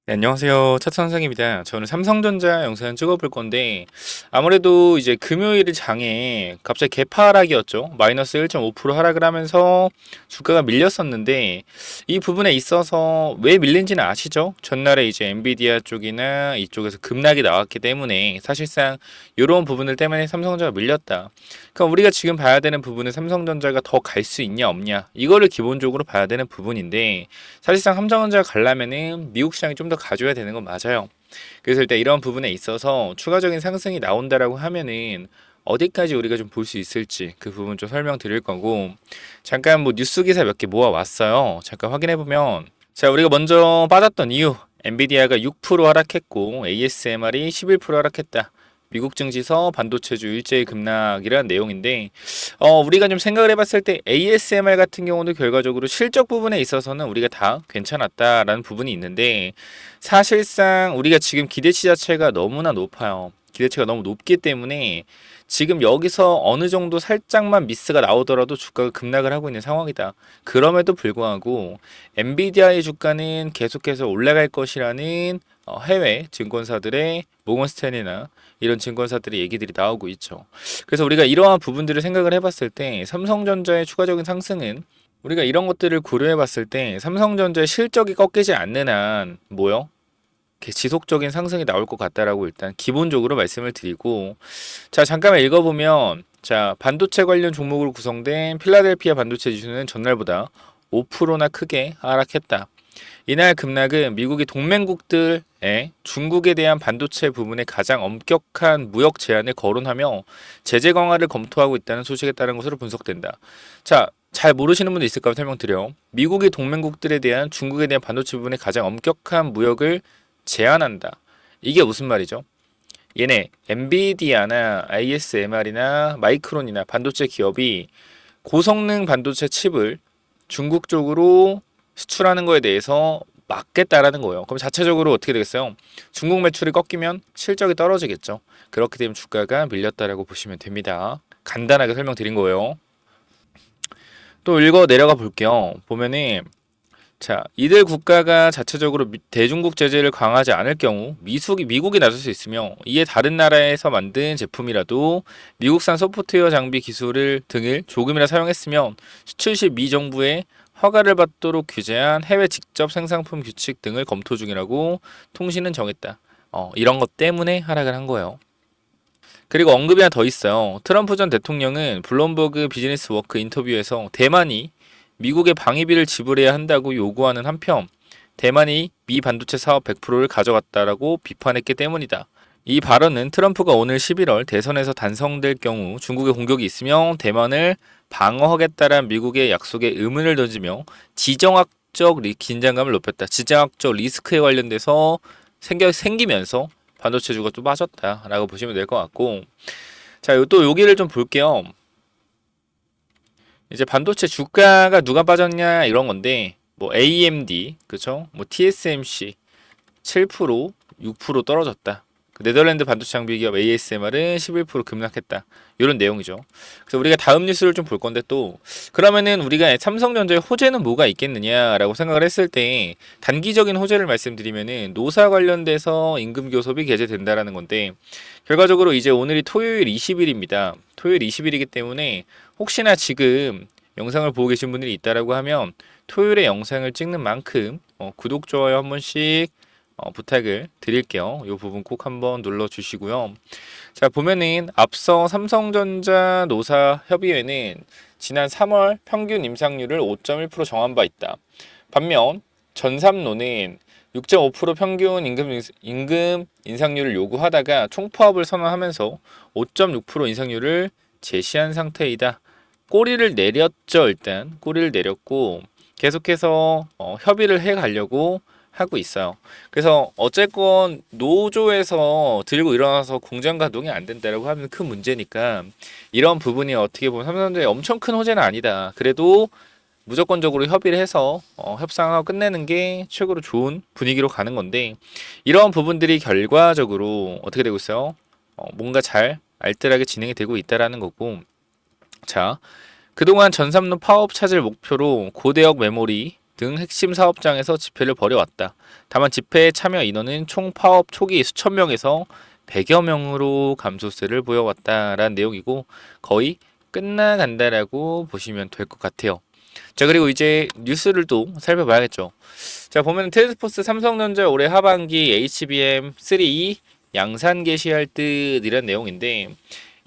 네, 안녕하세요. 차선상입니다. 저는 삼성전자 영상 찍어볼 건데, 아무래도 이제 금요일 장에 갑자기 개파락이었죠. 마이너스 1.5% 하락을 하면서 주가가 밀렸었는데, 이 부분에 있어서 왜 밀린지는 아시죠? 전날에 이제 엔비디아 쪽이나 이쪽에서 급락이 나왔기 때문에 사실상 이런 부분들 때문에 삼성전자가 밀렸다. 그러니까 우리가 지금 봐야 되는 부분은 삼성전자가 더 갈 수 있냐 없냐, 이거를 기본적으로 봐야 되는 부분인데, 사실상 삼성전자가 가려면은 미국 시장이 좀 더 가져야 되는 건 맞아요. 그래서 일단 이런 부분에 있어서 추가적인 상승이 나온다라고 하면은 어디까지 우리가 좀 볼 수 있을지 그 부분 좀 설명드릴 거고, 잠깐 뭐 뉴스 기사 몇 개 모아 왔어요. 잠깐 확인해 보면, 자, 우리가 먼저 빠졌던 이유, 엔비디아가 6% 하락했고 ASMR이 11% 하락했다. 미국 증시서 반도체주 일제히 급락이라는 내용인데, 우리가 좀 생각을 해봤을 때 ASMR 같은 경우도 결과적으로 실적 부분에 있어서는 우리가 다 괜찮았다라는 부분이 있는데, 사실상 우리가 지금 기대치 자체가 너무나 높아요. 기대치가 너무 높기 때문에 지금 여기서 어느 정도 살짝만 미스가 나오더라도 주가가 급락을 하고 있는 상황이다. 그럼에도 불구하고 엔비디아의 주가는 계속해서 올라갈 것이라는 해외 증권사들의 모건스탠이나 이런 증권사들의 얘기들이 나오고 있죠. 그래서 우리가 이러한 부분들을 생각을 해봤을 때 삼성전자의 추가적인 상승은, 우리가 이런 것들을 고려해봤을 때 삼성전자의 실적이 꺾이지 않는 한 뭐요? 지속적인 상승이 나올 것 같다라고 일단 기본적으로 말씀을 드리고, 자, 잠깐만 읽어보면, 자, 반도체 관련 종목으로 구성된 필라델피아 반도체 지수는 전날보다 5%나 크게 하락했다. 이날 급락은 미국이 동맹국들에 중국에 대한 반도체 부분에 가장 엄격한 무역 제한을 거론하며 제재 강화를 검토하고 있다는 소식에 따른 것으로 분석된다. 자, 잘 모르시는 분도 있을까 설명드려. 미국이 동맹국들에 대한 중국에 대한 반도체 부분에 가장 엄격한 무역을 제한한다. 이게 무슨 말이죠? 얘네 엔비디아나 ASMR이나 마이크론이나 반도체 기업이 고성능 반도체 칩을 중국 쪽으로 수출하는 거에 대해서 막겠다라는 거예요. 그럼 자체적으로 어떻게 되겠어요? 중국 매출이 꺾이면 실적이 떨어지겠죠. 그렇게 되면 주가가 밀렸다라고 보시면 됩니다. 간단하게 설명드린 거예요. 또 읽어 내려가 볼게요. 보면은, 자, 이들 국가가 자체적으로 대중국 제재를 강화하지 않을 경우 미국이 나설 수 있으며, 이에 다른 나라에서 만든 제품이라도 미국산 소프트웨어 장비 기술을 등을 조금이나 사용했으면 수출 시 미 정부의 허가를 받도록 규제한 해외 직접 생산품 규칙 등을 검토 중이라고 통신은 정했다. 이런 것 때문에 하락을 한 거예요. 그리고 언급이 하나 더 있어요. 트럼프 전 대통령은 블룸버그 비즈니스 워크 인터뷰에서 대만이 미국의 방위비를 지불해야 한다고 요구하는 한편, 대만이 미 반도체 사업 100%를 가져갔다라고 비판했기 때문이다. 이 발언은 트럼프가 오늘 11월 대선에서 당선될 경우 중국의 공격이 있으면 대만을 방어하겠다라는 미국의 약속에 의문을 던지며 지정학적 긴장감을 높였다. 지정학적 리스크에 관련돼서 생기면서 반도체주가 또 빠졌다라고 보시면 될 것 같고, 자, 또 여기를 좀 볼게요. 이제 반도체 주가가 누가 빠졌냐 이런 건데, 뭐 AMD, 그쵸? 뭐 TSMC 7%, 6% 떨어졌다. 그 네덜란드 반도체 장비 기업 ASMR은 11% 급락했다. 이런 내용이죠. 그래서 우리가 다음 뉴스를 좀 볼 건데, 또 그러면은 우리가 삼성전자의 호재는 뭐가 있겠느냐라고 생각을 했을 때, 단기적인 호재를 말씀드리면은 노사 관련돼서 임금 교섭이 개최된다라는 건데, 결과적으로 이제 오늘이 토요일 20일입니다. 토요일 20일이기 때문에 혹시나 지금 영상을 보고 계신 분들이 있다라고 하면 토요일에 영상을 찍는 만큼 구독, 좋아요 한 번씩 부탁을 드릴게요. 이 부분 꼭 한번 눌러주시고요. 자, 보면은 앞서 삼성전자 노사 협의회는 지난 3월 평균 임상률을 5.1% 정한 바 있다. 반면 전삼노는 6.5% 평균 임금 인상률을 요구하다가 총파업을 선언하면서 5.6% 인상률을 제시한 상태이다. 꼬리를 내렸죠. 일단 꼬리를 내렸고 계속해서 협의를 해 가려고 하고 있어요. 그래서 어쨌건 노조에서 들고 일어나서 공장 가동이 안 된다라고 하면 큰 문제니까, 이런 부분이 어떻게 보면 삼성전자의 엄청 큰 호재는 아니다. 그래도 무조건적으로 협의를 해서 협상하고 끝내는 게 최고로 좋은 분위기로 가는 건데, 이러한 부분들이 결과적으로 어떻게 되고 있어요? 뭔가 잘 알뜰하게 진행이 되고 있다라는 거고, 자, 그동안 전삼로 파업 차질 목표로 고대역 메모리 등 핵심 사업장에서 집회를 벌여왔다. 다만 집회에 참여 인원은 총 파업 초기 수천 명에서 100여 명으로 감소세를 보여왔다라는 내용이고 거의 끝나간다라고 보시면 될 것 같아요. 자, 그리고 이제 뉴스를 또 살펴봐야겠죠. 자, 보면 테스포스 삼성전자 올해 하반기 HBM3 양산 개시할 듯이란 내용인데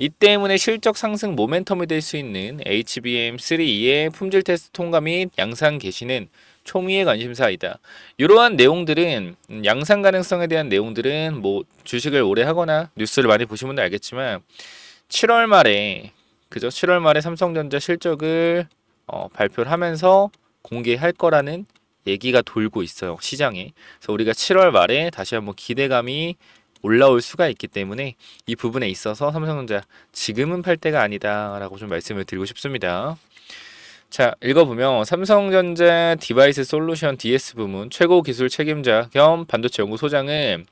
이 때문에 실적 상승 모멘텀이 될 수 있는 HBM3의 품질 테스트 통과 및 양산 개시는 초미의 관심사이다. 이러한 내용들은 양산 가능성에 대한 내용들은 뭐 주식을 오래 하거나 뉴스를 많이 보신 분들 알겠지만 7월 말에 그죠? 7월 말에 삼성전자 실적을 발표를 하면서 공개할 거라는 얘기가 돌고 있어요. 시장에. 그래서 우리가 7월 말에 다시 한번 기대감이 올라올 수가 있기 때문에 이 부분에 있어서 삼성전자 지금은 팔 때가 아니다라고 좀 말씀을 드리고 싶습니다. 자, 읽어보면 삼성전자 디바이스 솔루션 DS 부문 최고 기술 책임자 겸 반도체 연구소장은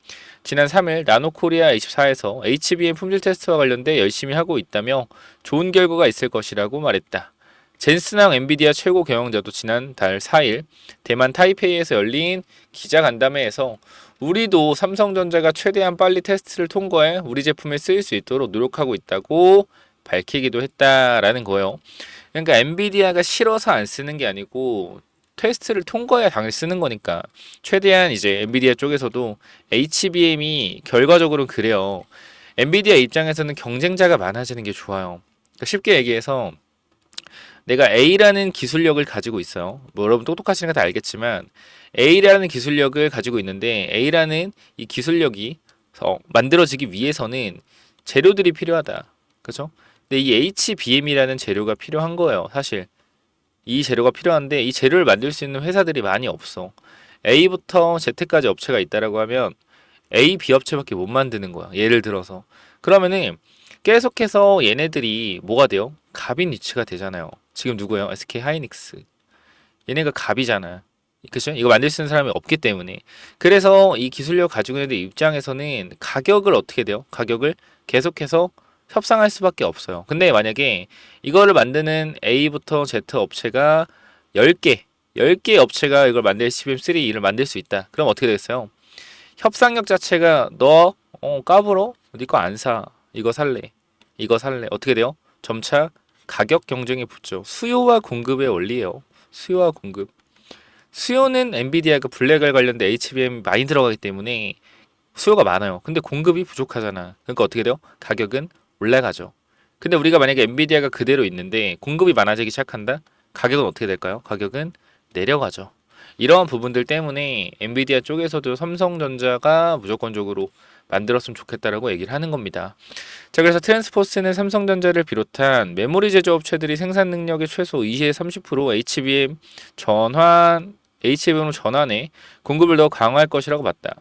지난 3일 나노코리아 24에서 HBM 품질 테스트와 관련돼 열심히 하고 있다며 좋은 결과가 있을 것이라고 말했다. 젠슨항 엔비디아 최고 경영자도 지난 달 4일 대만 타이페이에서 열린 기자간담회에서 우리도 삼성전자가 최대한 빨리 테스트를 통과해 우리 제품에 쓰일 수 있도록 노력하고 있다고 밝히기도 했다라는 거예요. 그러니까 엔비디아가 싫어서 안 쓰는 게 아니고 테스트를 통과해야 당연히 쓰는 거니까 최대한 이제 엔비디아 쪽에서도 HBM이 결과적으로는 그래요. 엔비디아 입장에서는 경쟁자가 많아지는 게 좋아요. 그러니까 쉽게 얘기해서 내가 A라는 기술력을 가지고 있어요. 뭐 여러분 똑똑하시는 거 다 알겠지만 A라는 기술력을 가지고 있는데 A라는 이 기술력이 만들어지기 위해서는 재료들이 필요하다. 그죠? 근데 이 HBM이라는 재료가 필요한 거예요. 사실 이 재료가 필요한데 이 재료를 만들 수 있는 회사들이 많이 없어. A부터 Z까지 업체가 있다라고 하면 A, B 업체밖에 못 만드는 거야. 예를 들어서 그러면은 계속해서 얘네들이 뭐가 돼요? 갑인 위치가 되잖아요. 지금 누구예요? SK 하이닉스. 얘네가 갑이잖아. 그쵸? 이거 만들 수 있는 사람이 없기 때문에. 그래서 이 기술력 가지고 있는 입장에서는 가격을 어떻게 돼요? 가격을 계속해서 협상할 수밖에 없어요. 근데 만약에 이거를 만드는 A부터 Z 업체가 10개 업체가 이걸 만들 CBM3를 만들 수 있다. 그럼 어떻게 되겠어요? 협상력 자체가 너 까불어? 네 거 안 사. 이거 살래. 이거 살래. 어떻게 돼요? 점차 가격 경쟁이 붙죠. 수요와 공급의 원리예요. 수요와 공급. 수요는 엔비디아가 블랙알 관련된 HBM 많이 들어가기 때문에 수요가 많아요. 근데 공급이 부족하잖아. 그러니까 어떻게 돼요? 가격은 올라가죠. 근데 우리가 만약에 엔비디아가 그대로 있는데 공급이 많아지기 시작한다? 가격은 어떻게 될까요? 가격은 내려가죠. 이러한 부분들 때문에 엔비디아 쪽에서도 삼성전자가 무조건적으로 만들었으면 좋겠다라고 얘기를 하는 겁니다. 자, 그래서 트랜스포스는 삼성전자를 비롯한 메모리 제조업체들이 생산 능력의 최소 20에서 30% HBM으로 전환해 공급을 더 강화할 것이라고 봤다.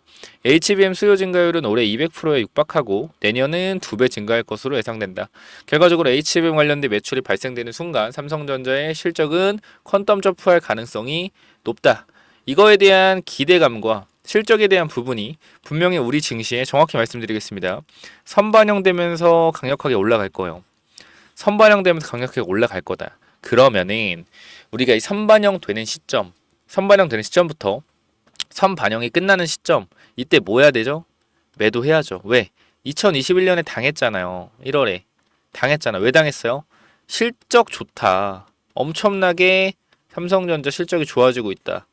HBM 수요 증가율은 올해 200%에 육박하고 내년은 2배 증가할 것으로 예상된다. 결과적으로 HBM 관련된 매출이 발생되는 순간 삼성전자의 실적은 퀀텀 점프할 가능성이 높다. 이거에 대한 기대감과 실적에 대한 부분이 분명히 우리 증시에 정확히 말씀드리겠습니다. 선반영되면서 강력하게 올라갈 거예요. 선반영되면서 강력하게 올라갈 거다. 그러면은 우리가 이 선반영되는 시점부터 선반영이 끝나는 시점, 이때 뭐 해야 되죠? 매도해야죠. 왜? 2021년에 당했잖아요. 1월에 당했잖아. 왜 당했어요? 실적 좋다. 엄청나게 삼성전자 실적이 좋아지고 있다.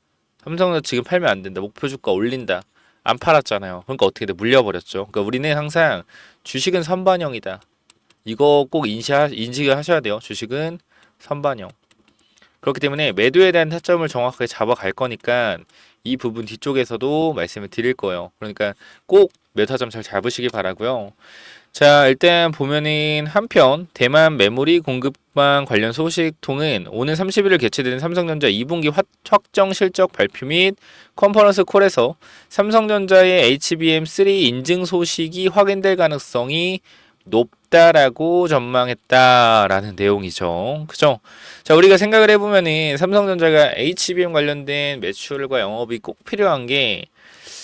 삼성전자 지금 팔면 안 된다. 목표 주가 올린다. 안 팔았잖아요. 그러니까 어떻게 돼? 물려버렸죠. 그러니까 우리는 항상 주식은 선반영이다. 이거 꼭 인식을 하셔야 돼요. 주식은 선반영. 그렇기 때문에 매도에 대한 타점을 정확하게 잡아갈 거니까 이 부분 뒤쪽에서도 말씀을 드릴 거예요. 그러니까 꼭 매도 타점 잘 잡으시기 바라고요. 자, 일단 보면은 한편 대만 메모리 공급망 관련 소식통은 오는 30일 개최되는 삼성전자 2분기 확정 실적 발표 및 컨퍼런스 콜에서 삼성전자의 HBM3 인증 소식이 확인될 가능성이 높다라고 전망했다라는 내용이죠. 그죠? 자, 우리가 생각을 해보면은 삼성전자가 HBM 관련된 매출과 영업이 꼭 필요한 게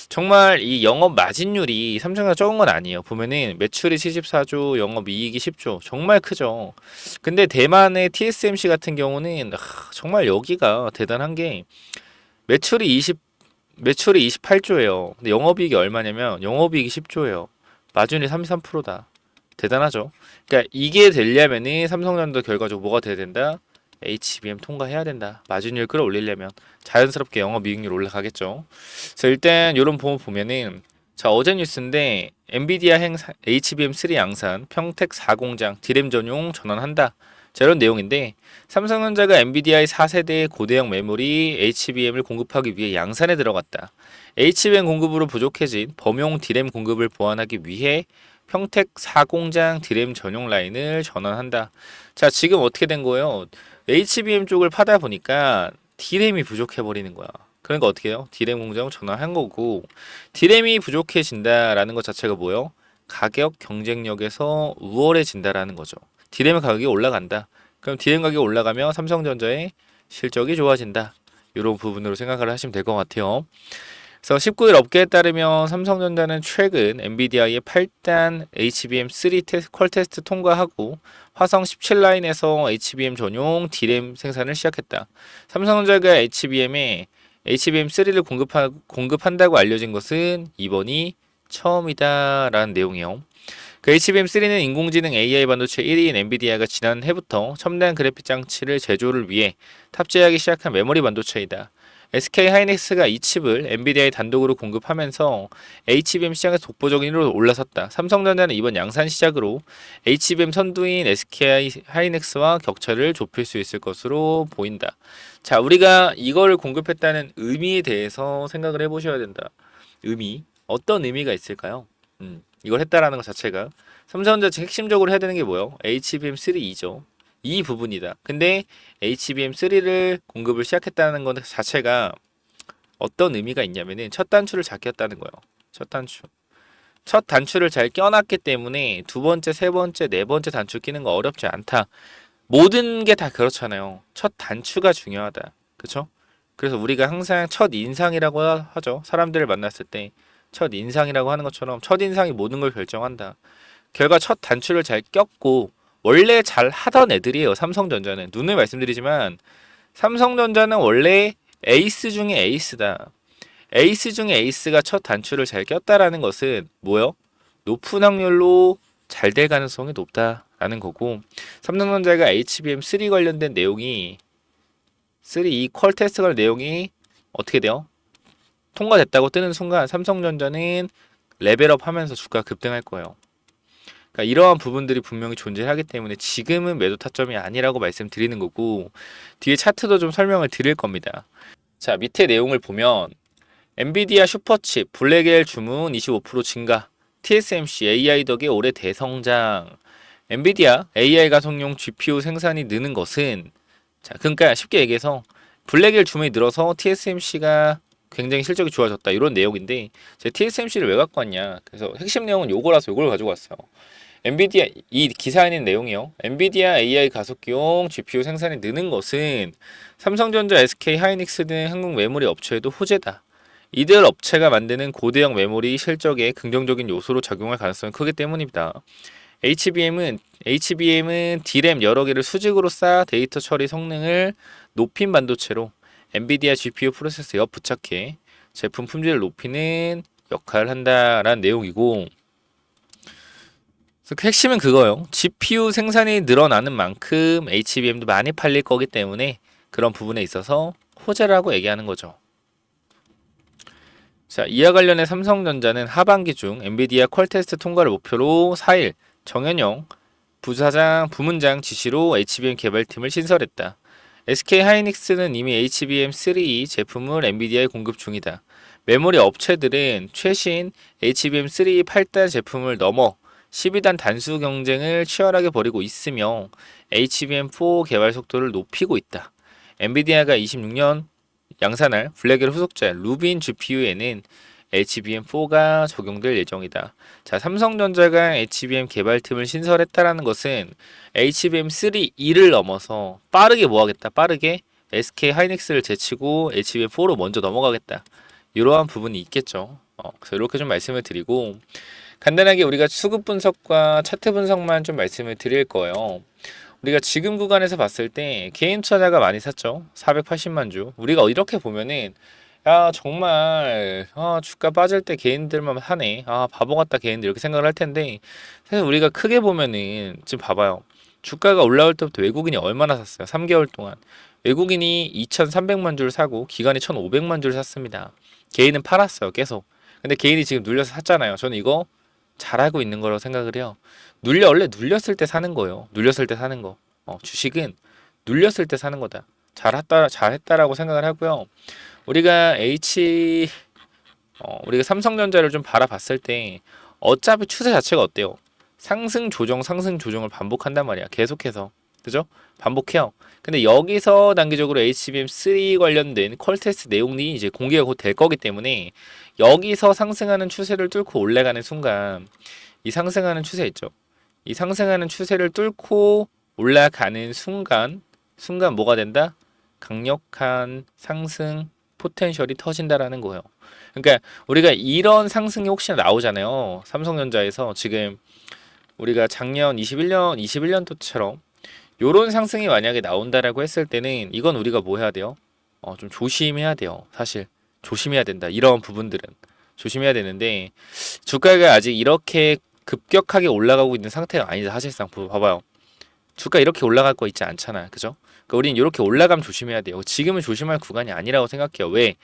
정말 이 영업 마진율이 삼성전자 적은 건 아니에요. 보면은 매출이 74조, 영업이익이 10조. 정말 크죠. 근데 대만의 TSMC 같은 경우는 정말 여기가 대단한 게 매출이 28조예요. 근데 영업이익이 얼마냐면 영업이익이 10조예요. 마진이 33%다. 대단하죠. 그러니까 이게 되려면은 삼성전자 결과적으로 뭐가 돼야 된다? HBM 통과해야 된다. 마진율 끌어올리려면 자연스럽게 영업이익률 올라가겠죠. 그래서 일단 이런 부분 보면은 자 어제 뉴스인데 엔비디아 HBM3 양산 평택 4공장 디램 전용 전환한다. 자 이런 내용인데 삼성전자가 엔비디아의 4세대 고대형 메모리 HBM을 공급하기 위해 양산에 들어갔다. HBM 공급으로 부족해진 범용 디램 공급을 보완하기 위해 평택 4공장 디램 전용 라인을 전환한다. 자, 지금 어떻게 된 거예요? HBM 쪽을 파다 보니까 디램이 부족해 버리는 거야. 그러니까 어떻게 해요? 디램 공장을 전환한 거고 디램이 부족해진다라는 것 자체가 뭐예요? 가격 경쟁력에서 우월해진다라는 거죠. 디램의 가격이 올라간다. 그럼 디램 가격이 올라가면 삼성전자의 실적이 좋아진다. 이런 부분으로 생각을 하시면 될 것 같아요. 그래서 19일 업계에 따르면 삼성전자는 최근 엔비디아의 8단 HBM3 퀄 테스트 통과하고 화성 17 라인에서 HBM 전용 D램 생산을 시작했다. 삼성전자가 HBM3를 공급한다고 알려진 것은 이번이 처음이다라는 내용이요. 그 HBM3는 인공지능 AI 반도체 1위인 엔비디아가 지난해부터 첨단 그래픽 장치를 제조를 위해 탑재하기 시작한 메모리 반도체이다. SK 하이닉스가 이 칩을 엔비디아에 단독으로 공급하면서 HBM 시장에서 독보적인 1위로 올라섰다. 삼성전자는 이번 양산 시작으로 HBM 선두인 SK 하이닉스와 격차를 좁힐 수 있을 것으로 보인다. 자, 우리가 이걸 공급했다는 의미에 대해서 생각을 해보셔야 된다. 의미, 어떤 의미가 있을까요? 이걸 했다라는 것 자체가 삼성전자 지금 핵심적으로 해야 되는 게 뭐예요? HBM3이죠. 이 부분이다. 근데 HBM3를 공급을 시작했다는 것 자체가 어떤 의미가 있냐면은 첫 단추를 잘 꼈다는 거예요. 첫 단추. 첫 단추를 잘 껴놨기 때문에 두 번째, 세 번째, 네 번째 단추 끼는 거 어렵지 않다. 모든 게 다 그렇잖아요. 첫 단추가 중요하다. 그쵸? 그래서 우리가 항상 첫 인상이라고 하죠. 사람들을 만났을 때 첫 인상이라고 하는 것처럼 첫 인상이 모든 걸 결정한다. 결과 첫 단추를 잘 꼈고 원래 잘 하던 애들이에요. 삼성전자는 누누이 말씀드리지만 삼성전자는 원래 에이스 중에 에이스다. 에이스 중에 에이스가 첫 단추를 잘 꼈다라는 것은 뭐요? 높은 확률로 잘 될 가능성이 높다라는 거고 삼성전자가 HBM3 관련된 내용이 3이 퀄 테스트 관 내용이 어떻게 돼요? 통과됐다고 뜨는 순간 삼성전자는 레벨업 하면서 주가 급등할 거예요. 그러니까 이러한 부분들이 분명히 존재하기 때문에 지금은 매도 타점이 아니라고 말씀드리는 거고 뒤에 차트도 좀 설명을 드릴 겁니다. 자, 밑에 내용을 보면 엔비디아 슈퍼칩 블랙엘 주문 25% 증가, TSMC AI 덕에 올해 대성장. 엔비디아 AI 가속용 GPU 생산이 느는 것은 자, 그러니까 쉽게 얘기해서 블랙엘 주문이 늘어서 TSMC가 굉장히 실적이 좋아졌다 이런 내용인데 제가 TSMC를 왜 갖고 왔냐? 그래서 핵심 내용은 요거라서 요걸 가지고 왔어요. 엔비디아 이 기사에 있는 내용이요. 엔비디아 AI 가속기용 GPU 생산이 느는 것은 삼성전자, SK 하이닉스 등 한국 메모리 업체에도 호재다. 이들 업체가 만드는 고대형 메모리 실적에 긍정적인 요소로 작용할 가능성이 크기 때문입니다. HBM은 D램 여러 개를 수직으로 쌓아 데이터 처리 성능을 높인 반도체로 엔비디아 GPU 프로세서 옆 부착해 제품 품질을 높이는 역할을 한다라는 내용이고 핵심은 그거예요. GPU 생산이 늘어나는 만큼 HBM도 많이 팔릴 거기 때문에 그런 부분에 있어서 호재라고 얘기하는 거죠. 자, 이와 관련해 삼성전자는 하반기 중 엔비디아 퀄 테스트 통과를 목표로 4일 정현영 부문장 지시로 HBM 개발팀을 신설했다. SK 하이닉스는 이미 HBM3 제품을 엔비디아에 공급 중이다. 메모리 업체들은 최신 HBM3 8단 제품을 넘어 12단 단수 경쟁을 치열하게 벌이고 있으며 HBM4 개발 속도를 높이고 있다. 엔비디아가 26년 양산할 블랙엘 후속자 루빈 GPU에는 HBM4가 적용될 예정이다. 자, 삼성전자가 HBM 개발팀을 신설했다라는 것은 HBM3E를 넘어서 빠르게 뭐하겠다? 빠르게 SK 하이닉스를 제치고 HBM4로 먼저 넘어가겠다. 이러한 부분이 있겠죠. 그래서 이렇게 좀 말씀을 드리고 간단하게 우리가 수급 분석과 차트 분석만 좀 말씀을 드릴 거예요. 우리가 지금 구간에서 봤을 때 개인 투자자가 많이 샀죠. 480만 주. 우리가 이렇게 보면은 야, 정말, 주가 빠질 때 개인들만 하네. 바보 같다 개인들 이렇게 생각을 할 텐데, 사실 우리가 크게 보면은, 지금 봐봐요. 주가가 올라올 때부터 외국인이 얼마나 샀어요? 3개월 동안. 외국인이 2,300만 줄 사고, 기관이 1,500만 줄 샀습니다. 개인은 팔았어요, 계속. 근데 개인이 지금 눌려서 샀잖아요. 저는 이거 잘하고 있는 거라고 생각을 해요. 원래 눌렸을 때 사는 거예요. 눌렸을 때 사는 거. 주식은 눌렸을 때 사는 거다. 잘했다라고 생각을 하고요. 우리가 우리가 삼성전자를 좀 바라봤을 때 어차피 추세 자체가 어때요? 상승 조정 상승 조정을 반복한단 말이야. 계속해서. 그죠? 반복해요. 근데 여기서 단기적으로 HBM3 관련된 퀄테스트 내용이 이제 공개가 곧 될 거기 때문에 여기서 상승하는 추세를 뚫고 올라가는 순간 이 상승하는 추세 있죠. 이 상승하는 추세를 뚫고 올라가는 순간 뭐가 된다? 강력한 상승 포텐셜이 터진다라는 거예요. 그러니까 우리가 이런 상승이 혹시나 나오잖아요. 삼성전자에서 지금 우리가 작년 21년도처럼 요런 상승이 만약에 나온다라고 했을 때는 이건 우리가 뭐 해야 돼요? 좀 조심해야 돼요. 사실 조심해야 된다. 이런 부분들은 조심해야 되는데 주가가 아직 이렇게 급격하게 올라가고 있는 상태가 아니다. 사실상 봐봐요. 주가 이렇게 올라갈 거 있지 않잖아. 그죠? 그러니까 우린 이렇게 올라가면 조심해야 돼요. 지금은 조심할 구간이 아니라고 생각해요. 왜?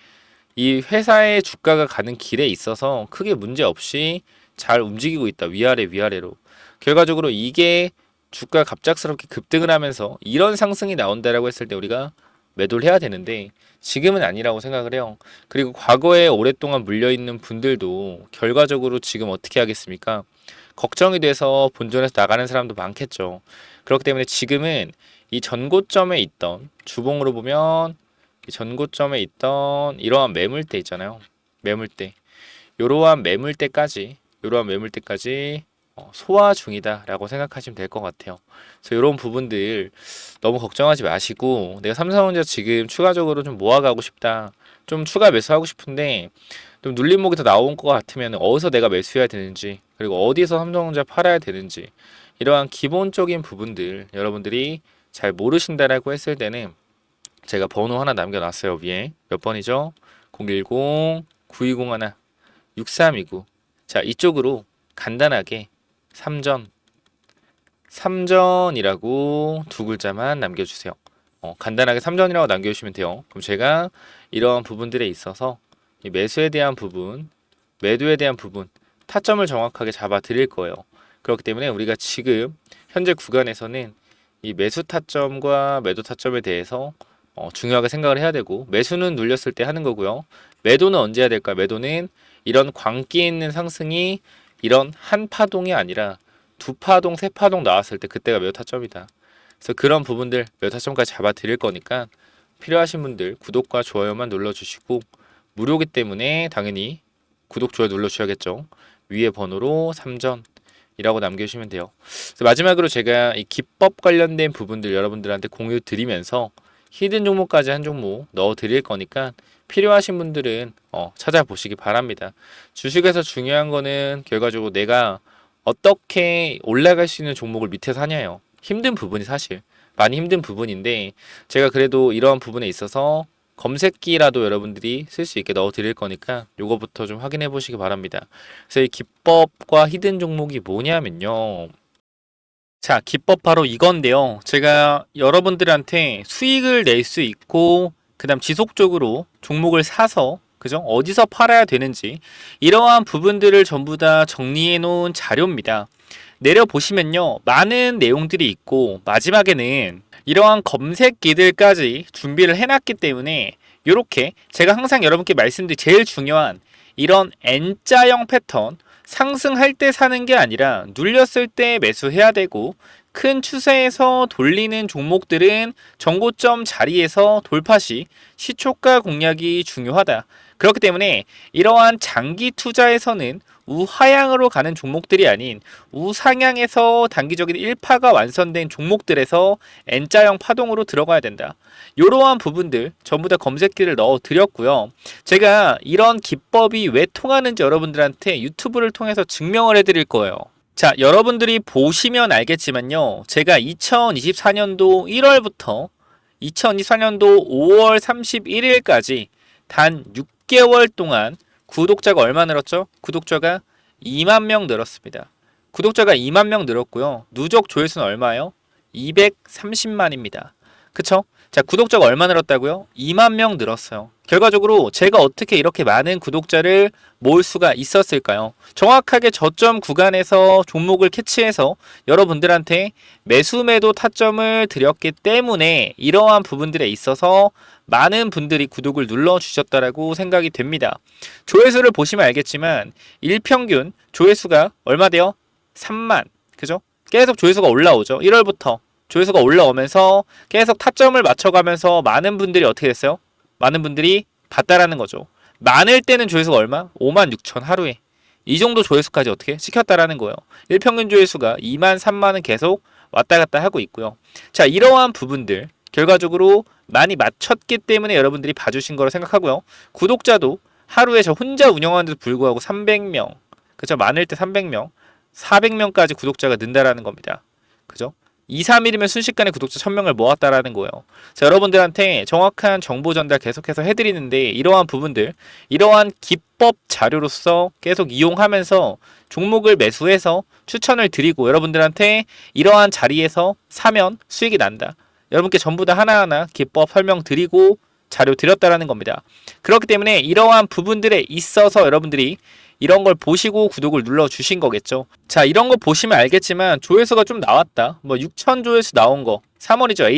이 회사의 주가가 가는 길에 있어서 크게 문제 없이 잘 움직이고 있다. 위아래로. 결과적으로 이게 주가가 갑작스럽게 급등을 하면서 이런 상승이 나온다라고 했을 때 우리가 매도를 해야 되는데 지금은 아니라고 생각을 해요. 그리고 과거에 오랫동안 물려있는 분들도 결과적으로 지금 어떻게 하겠습니까? 걱정이 돼서 본전에서 나가는 사람도 많겠죠. 그렇기 때문에 지금은 이 전고점에 있던 주봉으로 보면 이 전고점에 있던 이러한 매물대 있잖아요. 매물대. 이러한 매물대까지 소화 중이다라고 생각하시면 될 것 같아요. 그래서 이런 부분들 너무 걱정하지 마시고 내가 삼성전자 지금 추가적으로 좀 모아가고 싶다. 좀 추가 매수하고 싶은데 좀 눌림목이 더 나온 것 같으면 어디서 내가 매수해야 되는지 그리고 어디서 삼성전자 팔아야 되는지 이러한 기본적인 부분들 여러분들이 잘 모르신다라고 했을 때는 제가 번호 하나 남겨놨어요. 위에 몇 번이죠? 010-9201-6329. 자, 이쪽으로 간단하게 삼전이라고 두 글자만 남겨주세요. 간단하게 삼전이라고 남겨주시면 돼요. 그럼 제가 이러한 부분들에 있어서 이 매수에 대한 부분, 매도에 대한 부분, 타점을 정확하게 잡아 드릴 거예요. 그렇기 때문에 우리가 지금 현재 구간에서는 이 매수 타점과 매도 타점에 대해서 중요하게 생각을 해야 되고 매수는 눌렸을 때 하는 거고요. 매도는 언제 해야 될까? 매도는 이런 광기 있는 상승이 이런 한 파동이 아니라 두 파동, 세 파동 나왔을 때 그때가 매도 타점이다. 그래서 그런 부분들 매도 타점까지 잡아 드릴 거니까 필요하신 분들 구독과 좋아요만 눌러주시고 무료이기 때문에 당연히 구독, 좋아요 눌러주셔야겠죠. 위에 번호로 3전이라고 남겨주시면 돼요. 그래서 마지막으로 제가 이 기법 관련된 부분들 여러분들한테 공유 드리면서 히든 종목까지 한 종목 넣어 드릴 거니까 필요하신 분들은 찾아보시기 바랍니다. 주식에서 중요한 거는 결과적으로 내가 어떻게 올라갈 수 있는 종목을 밑에서 하냐요. 힘든 부분이 사실 많이 힘든 부분인데 제가 그래도 이러한 부분에 있어서 검색기라도 여러분들이 쓸 수 있게 넣어 드릴 거니까 요거부터 좀 확인해 보시기 바랍니다. 그래서 이 기법과 히든 종목이 뭐냐면요. 자, 기법 바로 이건데요. 제가 여러분들한테 수익을 낼 수 있고, 그 다음 지속적으로 종목을 사서, 그죠? 어디서 팔아야 되는지, 이러한 부분들을 전부 다 정리해 놓은 자료입니다. 내려보시면요. 많은 내용들이 있고, 마지막에는 이러한 검색기들까지 준비를 해놨기 때문에, 요렇게 제가 항상 여러분께 말씀드린 제일 중요한 이런 N자형 패턴, 상승할 때 사는 게 아니라 눌렸을 때 매수해야 되고 큰 추세에서 돌리는 종목들은 정고점 자리에서 돌파 시 시초가 공략이 중요하다. 그렇기 때문에 이러한 장기 투자에서는 우하향으로 가는 종목들이 아닌 우상향에서 단기적인 1파가 완성된 종목들에서 N자형 파동으로 들어가야 된다. 이러한 부분들 전부 다 검색기를 넣어 드렸고요. 제가 이런 기법이 왜 통하는지 여러분들한테 유튜브를 통해서 증명을 해드릴 거예요. 자, 여러분들이 보시면 알겠지만요. 제가 2024년도 1월부터 2024년도 5월 31일까지 단 6개월 동안 구독자가 얼마 늘었죠? 구독자가 2만 명 늘었습니다. 구독자가 2만 명 늘었고요. 누적 조회수는 얼마예요? 230만입니다. 그쵸? 자, 구독자가 얼마 늘었다고요? 2만 명 늘었어요. 결과적으로 제가 어떻게 이렇게 많은 구독자를 모을 수가 있었을까요? 정확하게 저점 구간에서 종목을 캐치해서 여러분들한테 매수 매도 타점을 드렸기 때문에 이러한 부분들에 있어서 많은 분들이 구독을 눌러주셨다라고 생각이 됩니다. 조회수를 보시면 알겠지만 일평균 조회수가 얼마 돼요? 3만. 그죠? 계속 조회수가 올라오죠. 1월부터 조회수가 올라오면서 계속 타점을 맞춰가면서 많은 분들이 어떻게 됐어요? 많은 분들이 봤다라는 거죠. 많을 때는 조회수가 얼마? 5만 6천 하루에. 이 정도 조회수까지 어떻게 시켰다라는 거예요. 일평균 조회수가 2만 3만은 계속 왔다 갔다 하고 있고요. 자, 이러한 부분들 결과적으로 많이 맞췄기 때문에 여러분들이 봐주신 거라 생각하고요. 구독자도 하루에 저 혼자 운영하는데도 불구하고 300명, 그죠? 많을 때 300명, 400명까지 구독자가 는다라는 겁니다. 그죠? 2, 3일이면 순식간에 구독자 1000명을 모았다라는 거예요. 자, 여러분들한테 정확한 정보 전달 계속해서 해드리는데 이러한 부분들, 이러한 기법 자료로서 계속 이용하면서 종목을 매수해서 추천을 드리고 여러분들한테 이러한 자리에서 사면 수익이 난다. 여러분께 전부 다 하나하나 기법 설명 드리고 자료 드렸다라는 겁니다. 그렇기 때문에 이러한 부분들에 있어서 여러분들이 이런 걸 보시고 구독을 눌러주신 거겠죠. 자, 이런 거 보시면 알겠지만 조회수가 좀 나왔다. 뭐 6천 조회수 나온 거 3월이죠.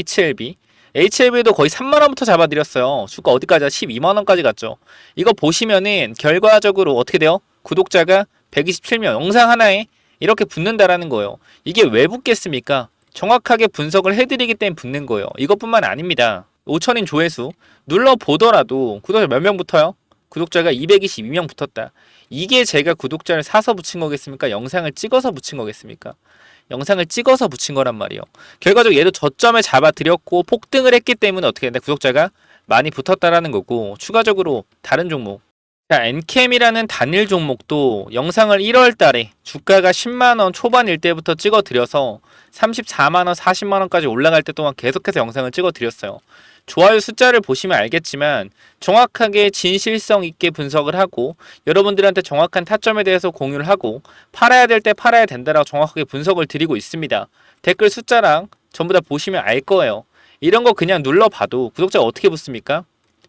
HLB도 거의 3만원부터 잡아드렸어요. 주가 어디까지? 12만원까지 갔죠. 이거 보시면은 결과적으로 어떻게 돼요? 구독자가 127명, 영상 하나에 이렇게 붙는다라는 거예요. 이게 왜 붙겠습니까? 정확하게 분석을 해드리기 때문에 붙는 거예요. 이것뿐만 아닙니다. 5천인 조회수 눌러보더라도 구독자 몇 명 붙어요? 구독자가 222명 붙었다. 이게 제가 구독자를 사서 붙인 거겠습니까? 영상을 찍어서 붙인 거겠습니까? 영상을 찍어서 붙인 거란 말이에요. 결과적으로 얘도 저점을 잡아드렸고 폭등을 했기 때문에 어떻게 된다? 구독자가 많이 붙었다라는 거고 추가적으로 다른 종목. 자, 엔캠이라는 단일 종목도 영상을 1월 달에 주가가 10만원 초반일 때부터 찍어드려서 34만원, 40만원까지 올라갈 때 동안 계속해서 영상을 찍어드렸어요. 좋아요 숫자를 보시면 알겠지만 정확하게 진실성 있게 분석을 하고 여러분들한테 정확한 타점에 대해서 공유를 하고 팔아야 될 때 팔아야 된다라고 정확하게 분석을 드리고 있습니다. 댓글 숫자랑 전부 다 보시면 알 거예요. 이런 거 그냥 눌러봐도 구독자가 어떻게 붙습니까?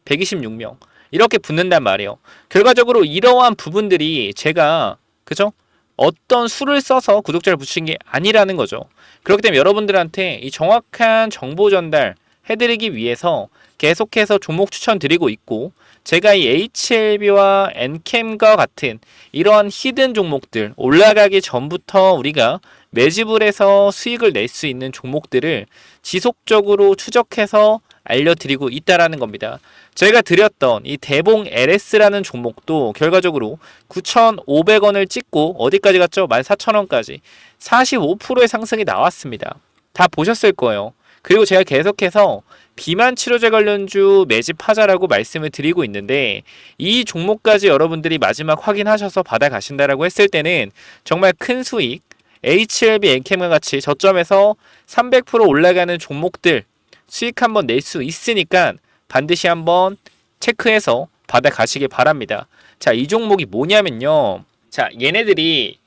126명. 이렇게 붙는단 말이에요. 결과적으로 이러한 부분들이 제가 그죠? 어떤 수를 써서 구독자를 붙인 게 아니라는 거죠. 그렇기 때문에 여러분들한테 이 정확한 정보 전달 해드리기 위해서 계속해서 종목 추천드리고 있고 제가 이 HLB와 엔캠과 같은 이러한 히든 종목들 올라가기 전부터 우리가 매집을 해서 수익을 낼 수 있는 종목들을 지속적으로 추적해서 알려드리고 있다라는 겁니다. 제가 드렸던 이 대봉 LS라는 종목도 결과적으로 9,500원을 찍고 어디까지 갔죠? 14,000원까지 45%의 상승이 나왔습니다. 다 보셨을 거예요. 그리고 제가 계속해서 비만 치료제 관련주 매집하자라고 말씀을 드리고 있는데 이 종목까지 여러분들이 마지막 확인하셔서 받아가신다라고 했을 때는 정말 큰 수익 HLB, 엔캠과 같이 저점에서 300% 올라가는 종목들 수익 한번 낼 수 있으니까 반드시 한번 체크해서 받아가시길 바랍니다. 자, 이 종목이 뭐냐면요. 자, 얘네들이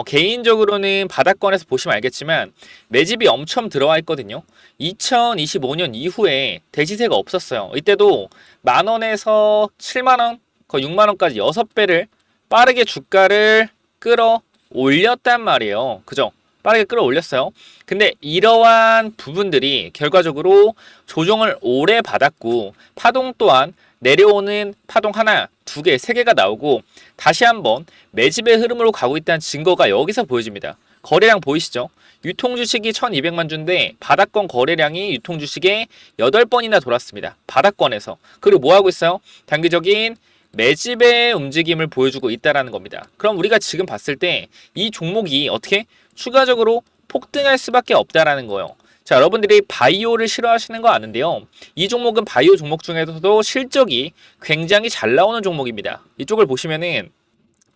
개인적으로는 바닥권에서 보시면 알겠지만 매집이 엄청 들어와 있거든요. 2025년 이후에 대시세가 없었어요. 이때도 만원에서 7만원, 거의 6만원까지 6배를 빠르게 주가를 끌어올렸단 말이에요. 그죠? 빠르게 끌어올렸어요. 근데 이러한 부분들이 결과적으로 조정을 오래 받았고 파동 또한 내려오는 파동 하나, 두 개, 세 개가 나오고 다시 한번 매집의 흐름으로 가고 있다는 증거가 여기서 보여집니다. 거래량 보이시죠? 유통주식이 1200만 주인데 바닥권 거래량이 유통주식에 8번이나 돌았습니다. 바닥권에서. 그리고 뭐 하고 있어요? 단기적인 매집의 움직임을 보여주고 있다는 겁니다. 그럼 우리가 지금 봤을 때 이 종목이 어떻게 추가적으로 폭등할 수밖에 없다라는 거예요. 자, 여러분들이 바이오를 싫어하시는 거 아는데요. 이 종목은 바이오 종목 중에서도 실적이 굉장히 잘 나오는 종목입니다. 이쪽을 보시면은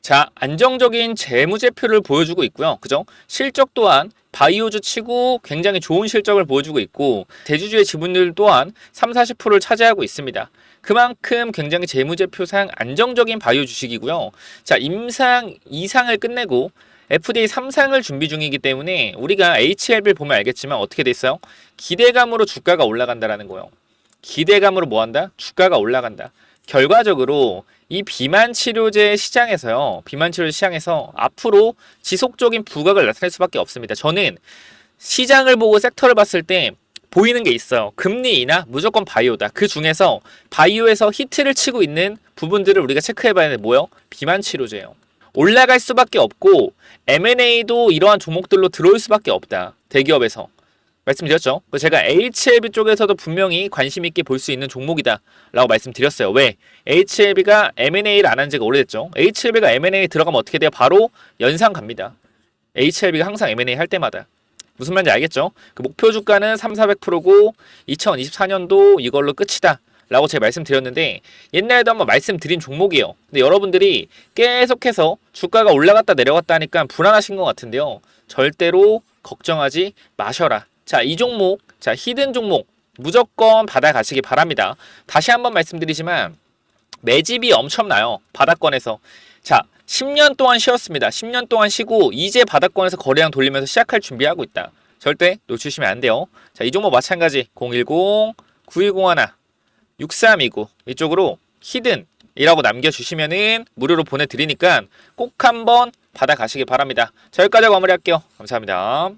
자, 안정적인 재무제표를 보여주고 있고요. 그죠? 실적 또한 바이오주 치고 굉장히 좋은 실적을 보여주고 있고 대주주의 지분율 또한 3, 40%를 차지하고 있습니다. 그만큼 굉장히 재무제표상 안정적인 바이오 주식이고요. 자, 임상 2상을 끝내고 FDA 3상을 준비 중이기 때문에 우리가 HLB를 보면 알겠지만 어떻게 돼 있어요? 기대감으로 주가가 올라간다라는 거예요. 기대감으로 뭐 한다? 주가가 올라간다. 결과적으로 이 비만 치료제 시장에서요. 비만 치료제 시장에서 앞으로 지속적인 부각을 나타낼 수밖에 없습니다. 저는 시장을 보고 섹터를 봤을 때 보이는 게 있어요. 금리 인하 무조건 바이오다. 그 중에서 바이오에서 히트를 치고 있는 부분들을 우리가 체크해 봐야 되는 뭐요? 비만 치료제예요. 올라갈 수밖에 없고 M&A도 이러한 종목들로 들어올 수밖에 없다. 대기업에서. 말씀드렸죠. 제가 HLB 쪽에서도 분명히 관심 있게 볼 수 있는 종목이다 라고 말씀드렸어요. 왜? HLB가 M&A를 안 한 지가 오래됐죠. HLB가 M&A 들어가면 어떻게 돼요? 바로 연상 갑니다. HLB가 항상 M&A 할 때마다. 무슨 말인지 알겠죠? 그 목표 주가는 3,400%고 2024년도 이걸로 끝이다 라고 제가 말씀드렸는데 옛날에도 한번 말씀드린 종목이에요. 근데 여러분들이 계속해서 주가가 올라갔다 내려갔다 하니까 불안하신 것 같은데요. 절대로 걱정하지 마셔라. 자, 이 종목, 자, 히든 종목 무조건 받아가시기 바랍니다. 다시 한번 말씀드리지만 매집이 엄청나요. 바닥권에서. 자, 10년 동안 쉬었습니다. 10년 동안 쉬고 이제 바닥권에서 거래량 돌리면서 시작할 준비하고 있다. 절대 놓치시면 안 돼요. 자, 이 종목 마찬가지 010-9101 6329 이쪽으로 히든이라고 남겨주시면은 무료로 보내드리니까 꼭 한번 받아가시기 바랍니다. 자, 여기까지 마무리할게요. 감사합니다.